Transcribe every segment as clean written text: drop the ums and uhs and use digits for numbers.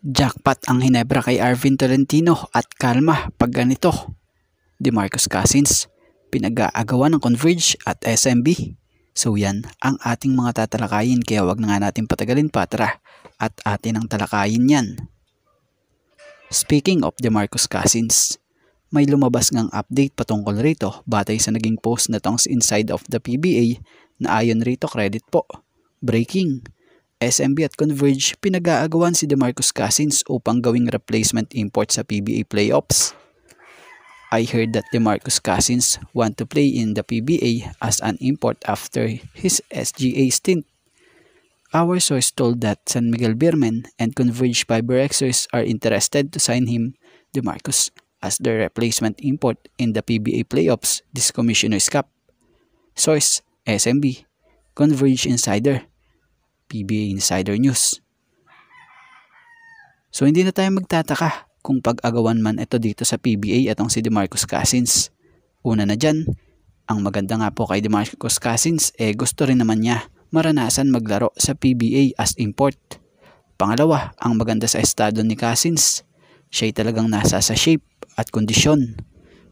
Jackpot ang Hinebra kay Arvin Tolentino at kalma pag ganito. DeMarcus Cousins, pinag-aagawan ng Converge at SMB. So yan ang ating mga tatalakayin, kaya wag na nga natin patagalin pa, tara at atin ang talakayin yan. Speaking of DeMarcus Cousins, may lumabas ngang update patungkol rito batay sa naging post na tong inside of the PBA na ayon rito credit po. Breaking, SMB at Converge pinag-aagawan si DeMarcus Cousins upang gawing replacement import sa PBA playoffs. I heard that DeMarcus Cousins want to play in the PBA as an import after his SGA stint. Our source told that San Miguel Beermen and Converge Fiberxers are interested to sign him, DeMarcus, as their replacement import in the PBA playoffs this Commissioner's Cup. Source, SMB, Converge Insider, PBA Insider News. So hindi na tayo magtataka kung pag-agawan man ito dito sa PBA atong si DeMarcus Cousins. Una na dyan, ang maganda nga po kay DeMarcus Cousins gusto rin naman niya maranasan maglaro sa PBA as import. Pangalawa, ang maganda sa estado ni Cousins, siya'y talagang nasa sa shape at kondisyon.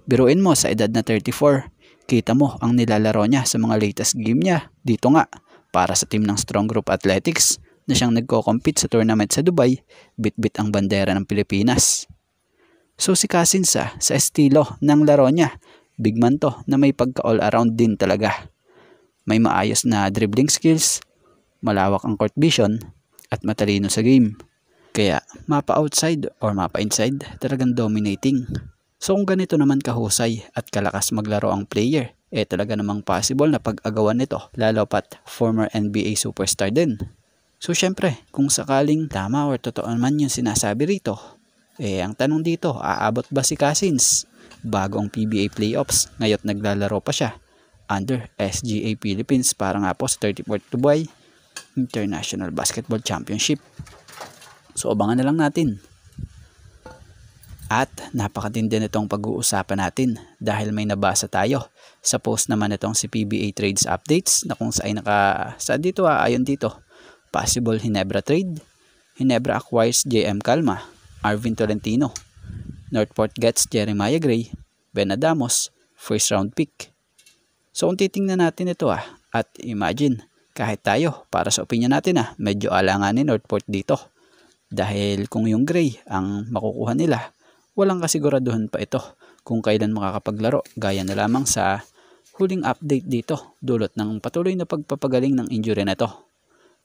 Biruin mo sa edad na 34, kita mo ang nilalaro niya sa mga latest game niya dito nga para sa team ng Strong Group Athletics na siyang nagko-compete sa tournament sa Dubai, bit-bit ang bandera ng Pilipinas. So si Cousins sa estilo ng laro niya, big man to na may pagka all around din talaga. May maayos na dribbling skills, malawak ang court vision, at matalino sa game. Kaya mapa outside or mapa inside, talagang dominating. So kung ganito naman kahusay at kalakas maglaro ang player, talaga namang possible na pag-agawan nito, lalo pat former NBA superstar din. So syempre, kung sakaling tama or totoo man yung sinasabi rito, ang tanong dito, aabot ba si Cousins bago ang PBA playoffs ngayon naglalaro pa siya under SGA Philippines para nga po sa 34th Dubai International Basketball Championship. So abangan na lang natin. At napakatindi nitong pag-uusapan natin dahil may nabasa tayo sa post naman itong si PBA Trades Updates na kung saan dito ayon dito, possible Hinebra trade. Hinebra acquires JM Calma, Arvin Tolentino. Northport gets Jeremiah Gray, Ben Adamos, first round pick. So kung titingnan natin ito at imagine, kahit tayo para sa opinion natin medyo alanganin Northport dito. Dahil kung yung Gray ang makukuha nila, walang kasiguraduhan pa ito kung kailan makakapaglaro, gaya na lamang sa huling update dito dulot ng patuloy na pagpapagaling ng injury na ito.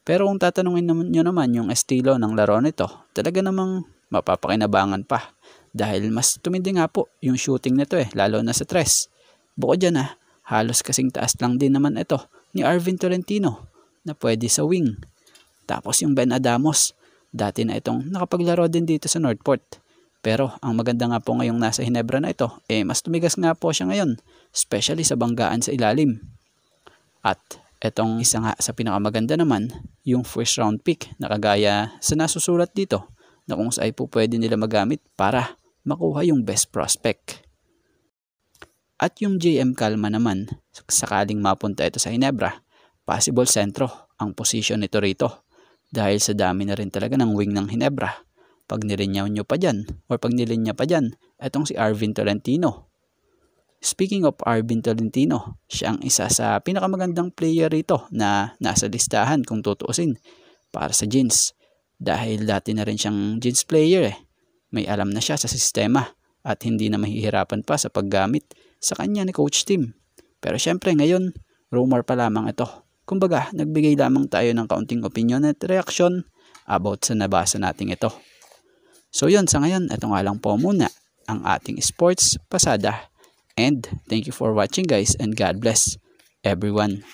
Pero kung tatanungin nyo naman yung estilo ng laro nito, talaga namang mapapakinabangan pa dahil mas tumindi nga po yung shooting nito lalo na sa tres. Bukod dyan halos kasing taas lang din naman ito ni Arvin Tolentino na pwede sa wing. Tapos yung Ben Adamos, dati na itong nakapaglaro din dito sa Northport. Pero ang maganda nga po ngayong nasa Hinebra na ito, mas tumigas nga po siya ngayon, especially sa banggaan sa ilalim. At etong isa nga sa pinakamaganda naman, yung first round pick na kagaya sa nasusulat dito, na kung saan po pwede nila magamit para makuha yung best prospect. At yung JM Calma naman, sakaling mapunta ito sa Hinebra, possible sentro ang position nito rito. Dahil sa dami na rin talaga ng wing ng Hinebra. Pag nilinyaw nyo pa dyan, or pag nilinya pa dyan, etong si Arvin Tolentino. Speaking of Arvin Tolentino, siya ang isa sa pinakamagandang player rito na nasa listahan kung tutuusin para sa Jeans. Dahil dati na rin siyang Jeans player May alam na siya sa sistema at hindi na mahihirapan pa sa paggamit sa kanya ni Coach Tim. Pero syempre ngayon, rumor pa lamang ito. Kumbaga, nagbigay lamang tayo ng kaunting opinion at reaction about sa nabasa nating ito. So yun, sa ngayon, ito nga lang po muna ang ating sports pasada. And thank you for watching guys, and God bless everyone.